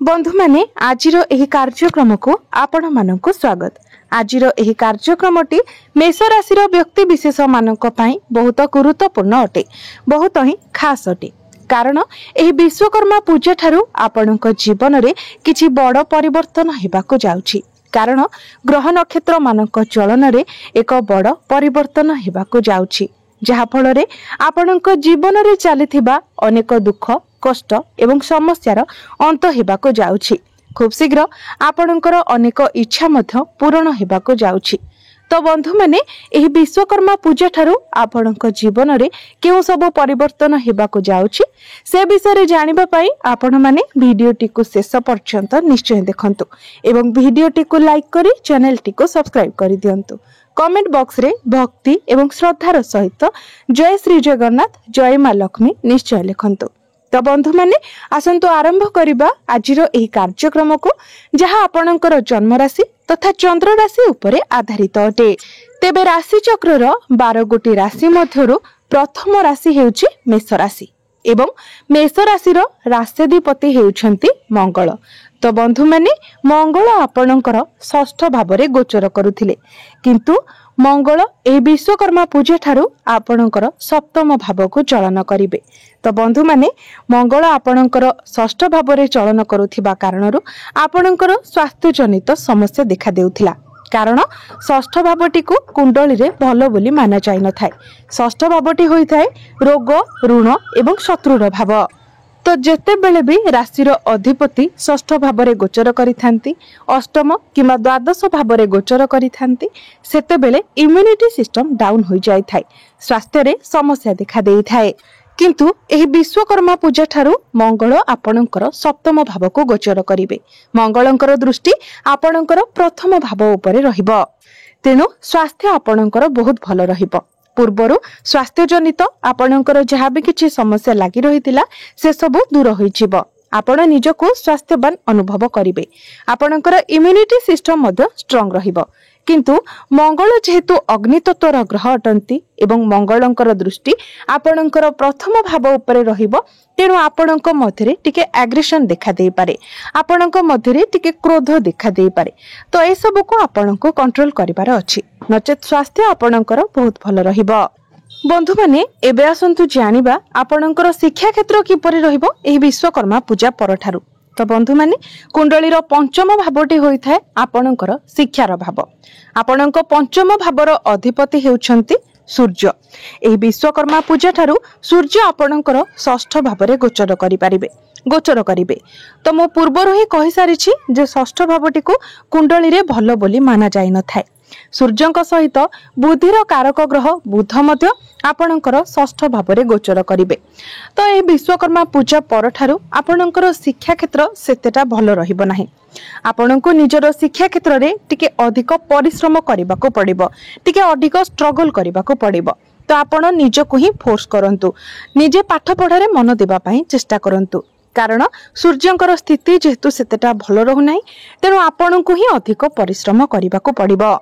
बंधु माने आजिर एही कार्यक्रम को आपण मानक स्वागत। आजिर एही कार्यक्रमटी मेष राशि व्यक्ति विशेष मानक पई बहुत गुरुत्वपूर्ण अटे, बहुत ही खास अटे। कारण एही विश्वकर्मा पूजा ठारू आपणक जीवन रे किछि बड़ परिवर्तन हेबाको जाउछि। कारण ग्रह नक्षत्र मानक चलन रे एक बड़ परिवर्तन हेबाको जाउछि, जहा फल रे आपणक जीवन रे चलिथिबा अनेक दुख कष्ट एवं समस्यार अंत हेबाको जाउछि। खूब शीघ्र आपणकर अनेक इच्छा मध्य पूर्ण हेबाको जाउछि। तो बंधु माने एही विश्वकर्मा पूजा ठारू आपणक जीवन रे केउ सब परिवर्तन हेबाको जाउछि से विषय रे जानिबा पई आपण माने भिडियोटी को शेष पर्यंत निश्चय देखंतु एवं भिडियोटी को लाइक करी चैनल को सब्सक्राइब करि दियंतु। कमेंट बॉक्स रे भक्ति एवं श्रद्धार सहित जय श्री जगन्नाथ जय मां लक्ष्मी निश्चय लिखंतु। तो बंधु माने आसंतु आरंभ करिबा आजिरो एही कार्यक्रम को, जहा आपणकर जन्म राशि तथा चंद्र राशि उपरे आधारित अटे। तेबे राशि चक्रर 12 गोटी राशि मध्यरु प्रथम राशि हेउछि मेष राशि एवं मेष राशिर राष्ट्राधिपति हेउछंती मंगल। तो बंधु माने मंगल आपणकर षष्ठ भावरे गोचर करुथिले, किंतु मंगल ए विश्वकर्मा पूजा ठारू आपणकर सप्तम भाव को चलन करिवे। तो बंधु माने मंगल आपणकर षष्ठ भावरे चलन करुथिबा कारणरू आपणकर स्वास्थ्य जनित समस्या देखा देउथिला। कारण षष्ठ भावटी को कुंडली रे भलो बोली माना जाय न थाए। षष्ठ भावटी होई थाए रोग ऋण एवं शत्रुर भाव। तो जेते बेले भी राशिर अधिपति षष्ठ भावरे गोचर करिथांती, अष्टम किंवा द्वादश भावरे गोचर करिथांती, सेते बेले इम्यूनिटी सिस्टम डाउन होई जाय थाए, स्वास्थ्य रे समस्या देखा देई थाए। किंतु एही विश्वकर्मा पूजा ठारू मंगल आपणकर सप्तम भाव को गोचर करिवे। मंगलंकर दृष्टि आपणकर प्रथम भाव उपरे रहिबो, तेनु स्वास्थ्य आपणकर बहुत भलो रहिबो। पूर्वरु स्वास्थ्य जनित आपणकर जहाँ भी किछि समस्या लागि रहितिला से सब दूर होई जिवो। आपण निजको स्वास्थ्यवान अनुभव करिवे। आपणकर इम्यूनिटी सिस्टम मध्य स्ट्रांग रहिबो। किंतु मंगल जेहेतु अग्नि तत्वर ग्रह अटंती एवं मंगलंकर दृष्टि आपणकर प्रथम भाव उपरे रहिबो, तेणु आपणक मध्यरे टिके एग्रेशन देखा देई पारे, आपणक मध्यरे टिके क्रोध देखा देई पारे। तो ए सब को आपणको कंट्रोल करिवार अछि, नचेत स्वास्थ्य आपणकर बहुत भलो रहिबो। बंधु माने एबे आसंतु जानिबा आपणकर शिक्षा क्षेत्र किपरि रहिबो एही विश्वकर्मा पूजा परठारू। तो बंधु माने कुंडली रो पंचम भावटी होई थाए आपणकर शिक्षार भाव। आपणक पंचम भावर अधिपति हेउछंती सूर्य। एही विश्वकर्मा पूजा ठारू सूर्य आपणकर षष्ठ भावरे गोचर करिवे। तो मो पूर्वरु ही कहि सारिछि जे षष्ठ भावटी को कुंडली रे भलो बोली माना जाय न थाए। सूर्यंक सहित बुद्धिर कारक ग्रह बुध मध्य आपणकर षष्ठ भावरे गोचर करिवे। तो ए विश्वकर्मा पूजा परठारू आपणकर शिक्षा क्षेत्र सेतेटा भलो रहिबो नाही। आपणको निजर शिक्षा क्षेत्र रे टिके अधिक परिश्रम करिबाको पड़िबो, टिके अधिक स्ट्रगल करिबाको पड़िबो। तो आपण निजको ही फोर्स करंतु, निजे पाठ पढ़ारे मन देबा पई चेष्टा करंतु। कारण सूर्यंकर स्थिति जेहेतु सेतेटा भलो रहु नाही, तेनु आपणको ही अधिक परिश्रम करिबाको पड़िबो।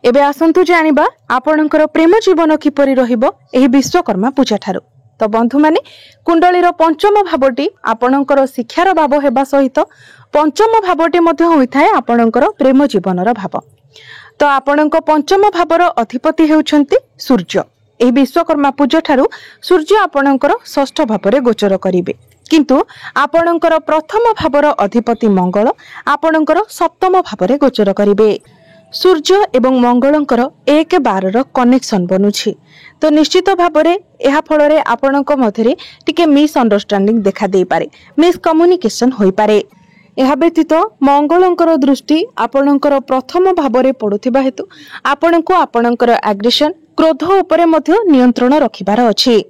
एबे आसंतु जानिबा आपणकर प्रेम जीवन किपरि रहिबो एही विश्वकर्मा पूजा ठारू। तो बंधु माने कुंडलीर पंचम भावटी आपणकर शिक्षार भाव हेबा सहित पंचम भावटी मध्ये होई थाए आपणकर प्रेम जीवनर भाव। तो आपणक पंचम भावर अधिपति हेउछंती सूर्य। एही विश्वकर्मा पूजा ठारू सूर्य आपणकर षष्ठ भावरे गोचर करिवे, किंतु आपणकर प्रथम भावर अधिपति मंगल आपणकर सप्तम भावरे गोचर करिवे। सूर्य एवं मंगलंकर 1-12 कनेक्शन बनुछि। तो निश्चित भावरे एहा फलरे आपणक मध्यरे टिके मिस अंडरस्टैंडिंग देखा देई पारे, मिस कम्युनिकेशन होई पारे। एहा व्यतीत मंगलंकर दृष्टि आपणकर प्रथम भावरे पडुथिबा हेतु आपणको आपणकर एग्रेशन क्रोध उपरे मध्य नियंत्रण रखिबार अछि।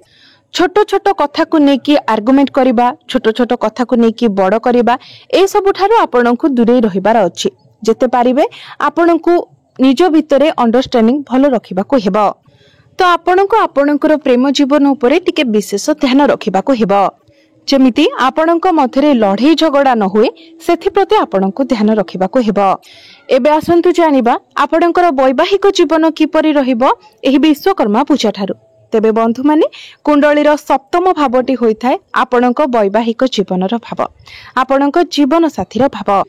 छोट छोट कथा को नेकी आर्गुमेंट करिबा, छोट छोट कथा को नेकी बड़ करिबा, ए सब ठारो आपणको दूरे रहिबार अछि। जेते पारिबे आपणको निज भितरे अंडरस्टैंडिंग भलो रखिबा को हेबो। तो आपणको आपणकर प्रेम जीवन उपरे टिके विशेष ध्यान रखिबा को हेबो, जेमिति आपणक मध्यरे लड़ाई झगड़ा न हुए सेथि प्रति आपणको ध्यान रखिबा को हेबो। एबे आसंतु जानिबा आपणकर वैवाहिक जीवन किपरि रहिबो एही विश्वकर्मा पूजा ठारू। तेबे बंधु माने कुंडलीर सप्तम भावटी होइथाय आपणक वैवाहिक जीवनर भाव, आपणक जीवन साथीर भाव।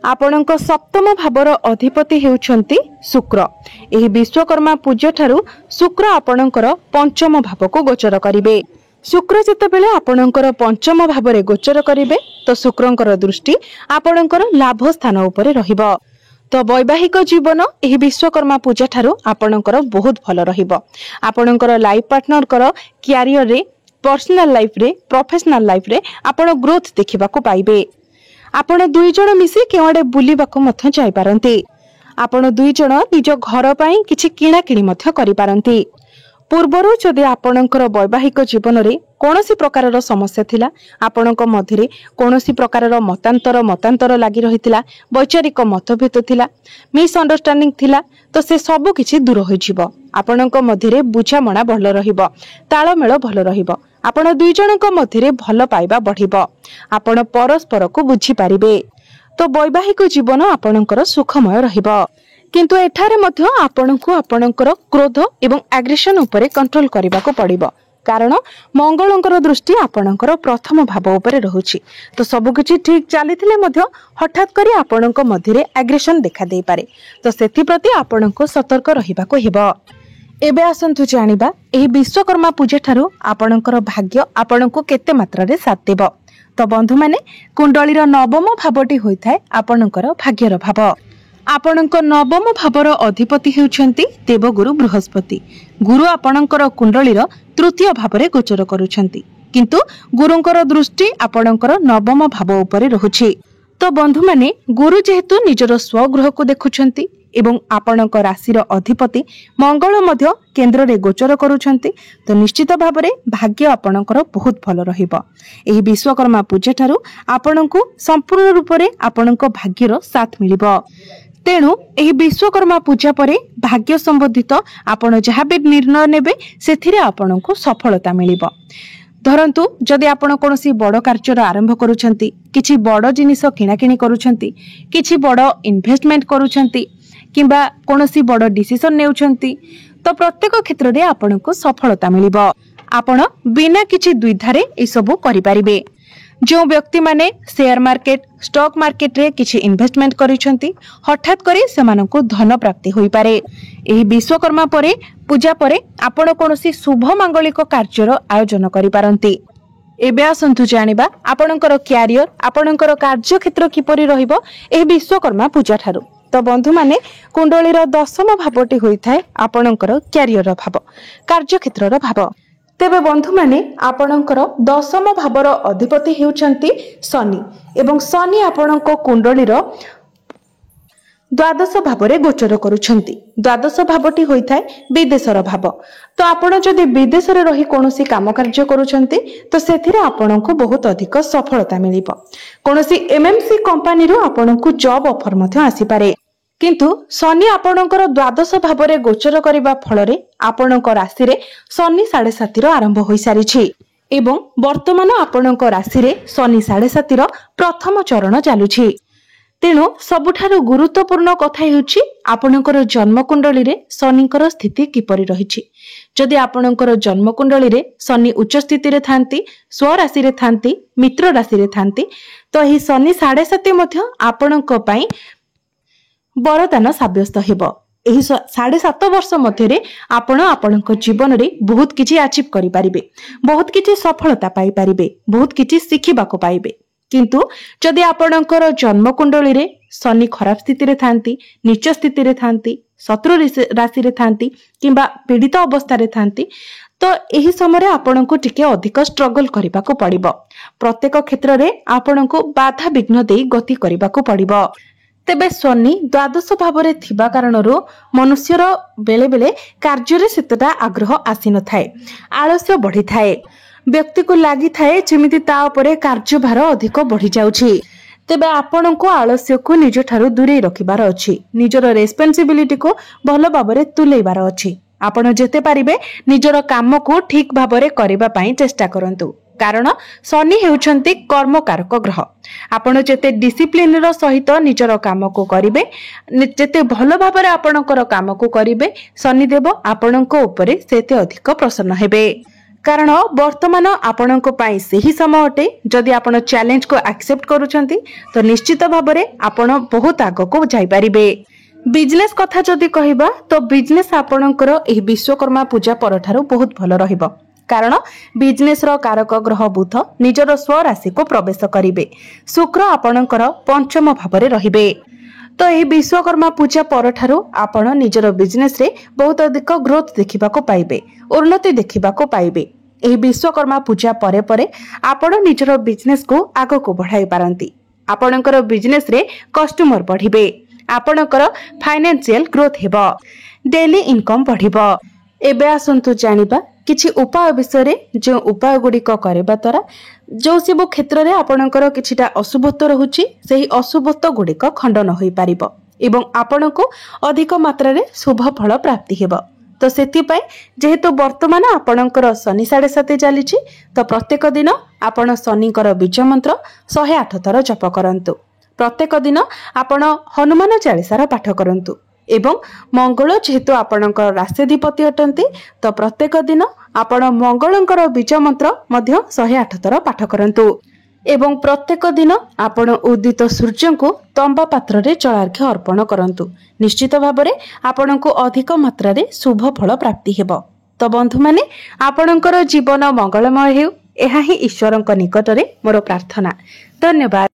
आपणक सप्तम भावर अधिपति हेउछंती शुक्र। एही विश्वकर्मा पूजा ठारू शुक्र आपणकर पंचम भाव को गोचर करिवे। शुक्र जेतेबेले आपणकर पंचम भावरे गोचर करिवे तो शुक्रंकर दृष्टि आपणकर लाभ स्थान उपरे रहिबो। तो वैवाहिक जीवन एही विश्वकर्मा पूजा ठारू आपणकर बहुत भल रहिबो। आपणकर लाइफ पार्टनर कर कैरियर रे, पर्सनल लाइफ रे, प्रोफेशनल लाइफ रे आपण ग्रोथ देखिबा को पाइबे। आपण दुई जण मिसी केवडे बुलिबाको मथ जाई पारंती। आपण दुई जण निज घर पई किछि किणा किणी मथ करि पारंती। पूर्वरु जदि आपणकर वैवाहिक जीवन रे कोनोसी प्रकारर समस्या थिला, आपणक मध्यरे कोनोसी प्रकारर मतांतर लागि रहितिला, वैचारिक मतभेद थिला, मिसअंडरस्टैंडिंग थिला, तो से सब किछि दूर होई जिवो। आपणक मध्यरे बुझामणा भल रहिबो, ताळमेळ भल रहिबो। आपण दुई जनक मध्यरे भल पाइबा बढ़िबो। आपण परस्पर को बुझी पारिबे। तो वैवाहिक जीवन आपणकर सुखमय रहिबो। किंतु एठारे मध्य आपणको आपणकर क्रोध एवं एग्रेशन उपरे कंट्रोल करबा को पड़िबो, कारण मंगलंकर दृष्टि आपणकर प्रथम भाव उपरे रहुछि। तो सब किछि ठीक चलीथिले मध्य हठात करी आपणक मध्यरे एग्रेशन देखा देई पारे। तो सेथि प्रति आपणको सतर्क रहिबा को हेबो। एबे आसंतु जानिबा एही विश्वकर्मा पूजा ठारू आपणकर भाग्य आपणको केते मात्रा रे साथ देबो। तो बंधु माने कुंडलीर नवम भावटी होइथाय आपणकर भाग्यर भाव। आपणक नवम भावर अधिपति हेउछंती देवगुरु बृहस्पति। गुरु आपणकर कुंडलीर तृतीय भावरे गोचर करूछंती, किंतु गुरुंकर दृष्टि आपणकर नवम भाव उपरे रहुछि। तो बंधु माने गुरु जेहेतु निजर स्वगृह को देखुछंती एवं आपणक राशिर अधिपति मंगल मध्य केंद्र रे गोचर करूछंती, तो निश्चित भावरे भाग्य आपणकर बहुत भल रहिबो। एही विश्वकर्मा पूजा ठारू आपणको संपूर्ण रूप रे आपणक भाग्यर साथ मिलिबो। तेणु एही विश्वकर्मा पूजा परे भाग्य संबंधित आपण जहाँ भी निर्णय नेबे सेथिरे आपणको सफलता मिलिबो। धरंतु जदि आपण कोनोसी बड़ कार्य आरंभ करूछंती, किछि बड़ जिनिस किणाकिणी करूछंती, किछि बड़ इन्वेस्टमेंट करूछंती, किंबा कोनोसी बड़ डिसिजन नेउछंती, तो प्रत्येक क्षेत्र रे आपणको सफलता मिलिबो। आपण बिना किछि द्विधारे ए सब करि पारिबे। जो व्यक्ति माने शेयर मार्केट, स्टॉक मार्केट रे किछि इन्वेस्टमेंट करिसंती, हठात करी सेमानंको धन प्राप्ति होई पारे। एही विश्वकर्मा परे पूजा परे आपण कोनोसी शुभ मांगलिक कार्यर आयोजन करि पारंती। एबे आसंतु जानिबा आपणकर कैरियर, आपणकर कार्य क्षेत्र किपरि रहिबो एही विश्वकर्मा पूजा ठारू। तो बंधु माने कुंडलीर दशम भावटी होइथाय आपणकर कैरियर भाव, कार्य क्षेत्रर भाव। तेबे बंधु माने आपणकर दशम भावर अधिपति हेउछंती शनि एवं शनि आपणको कुंडलीर द्वादश भावरे गोचर करूछंती। द्वादश भावटी होइथाय विदेशर भाव। तो आपण जदि विदेश रे रही कोनोसी काम कार्य करूछंती तो सेथिरे आपणको बहुत अधिक सफलता मिलिबो। कोनोसी एमएमसी कंपनी रो आपणको जॉब ऑफर मध्य आसी पारे। किंतु शनि आपणकर द्वादश भावरे गोचर करिबा फलरे आपणक राशि रे शनि 7.5 आरंभ होई सारिछि एवं वर्तमान आपणक राशि रे शनि 7.5 प्रथम चरण चालुछि। तेणु सबुठारु गुरुत्वपूर्ण कथा हेउछि आपणकर जन्मकुंडली रे शनिकर स्थिति किपरि रहिछि। जदि आपणकर जन्मकुंडली रे शनि उच्च स्थिति रे थांती, स्वराशि रे थांती, मित्र राशि रे थांती, तो एही शनि 7.5 मध्य आपणक पई वरदान साब्यस्त हेबो। एही 7.5 वर्ष मध्यरे आपण आपणक जीवन रे बहुत किछि अचीव करि पारिबे, बहुत किछि सफलता पाई पारिबे, बहुत किछि सिखिबाको पाइबे। किंतु जदि आपणकर जन्मकुंडली रे शनि खराब स्थिति रे थांती, नीच स्थिति रे थांती, शत्रु राशि रे थांती किंबा पीड़ित अवस्था रे थांती, तो एही समय आपणको टिके अधिक स्ट्रगल करिबाको पड़िबो। प्रत्येक क्षेत्र रे आपणको बाधा विघ्न देई गति करिबाको पड़िबो। तेबे शनि द्वादश भावरे थिबा कारणरो मनुष्यर बेले बेले कार्य सेतटा आग्रह आसी न थाए, आलस्य बढ़ी थाए, व्यक्ति को लागि थाए जेमिति ता उपरे कार्यभार अधिक बढ़ी जाउछि। तेबे आपणको आलस्य को निज ठारू दूरे रखिबार अछि, निजर रेस्पॉन्सिबिलिटी को भल भाबरे तुलेबार अछि। आपण जेते पारिबे निजर काम को ठीक भाबरे करिबा पई चेष्टा करंतु, कारण शनि हेउछंती कर्मकारक ग्रह। आपण जेते डिसिप्लिन रो सहित निजर काम को करिवे, जेते भलो भाबरे आपणकर काम को करिवे, शनिदेव आपणक उपरे सेते अधिक प्रसन्न हेबे। कारण वर्तमान आपणक पई सही समय अटे। जदि आपण चैलेंज को एक्सेप्ट करूछंती तो निश्चित भाबरे आपण बहुत आगो को जाई परिबे। बिजनेस कथा जदि कहिबा तो बिजनेस आपणकर एही विश्वकर्मा पूजा परठारु बहुत भलो रहिबो। कारण बिजनेस रो कारक ग्रह बुध निजर स्वराशि को प्रवेश करिवे। शुक्र आपणकर पंचम भावरे रहिबे। तो यही विश्वकर्मा पूजा परठारु आपण निजर बिजनेस रे बहुत अधिक ग्रोथ देखिबा को पाइबे, उन्नति देखिबा को पाइबे। एही विश्वकर्मा पूजा परे परे आपण निजर बिजनेस को आगो को बढ़ाई पारंती। आपणकर बिजनेस रे कस्टमर बढ़िबे, आपणकर फाइनेंशियल ग्रोथ हेबो, डेली इनकम बढ़िबो। एबे आसंतु जानिबा किछि उपाय विषय रे। जो उपाय गुड़िक करबा द्वारा जो सब क्षेत्र में आपणकर किछिटा अशुभत्व रहुछि सेही अशुभत्व गुड़िक खंडन होई पारिबो एवं आपण को अधिक मात्रा रे शुभ फल प्राप्ति हेबो। तो सेति पय जेहेतु वर्तमान आपणकर शनि 7.5 चलीछि तो प्रत्येक दिन आपण शनिकर बीज मंत्र 108 थर जप करंतु। प्रत्येक दिन आपण हनुमान चालीसार पाठ करंतु एवं मंगल जेहेतु आपणकर राष्ट्राधिपति अटंती तो प्रत्येक दिन आपण मंगलंकर बीज मंत्र मध्य 108 थर पाठ करंतु एवं प्रत्येक दिन आपण उदित सूर्य को तंबा पात्र रे जलार्घ्य अर्पण करंतु। निश्चित भाबरे आपण को अधिक मात्रा रे शुभ फल प्राप्ति हेबो। तो बंधु माने आपणकर जीवन मंगलमय हेउ, एहा ही ईश्वरक निकट रे मोर प्रार्थना। धन्यवाद।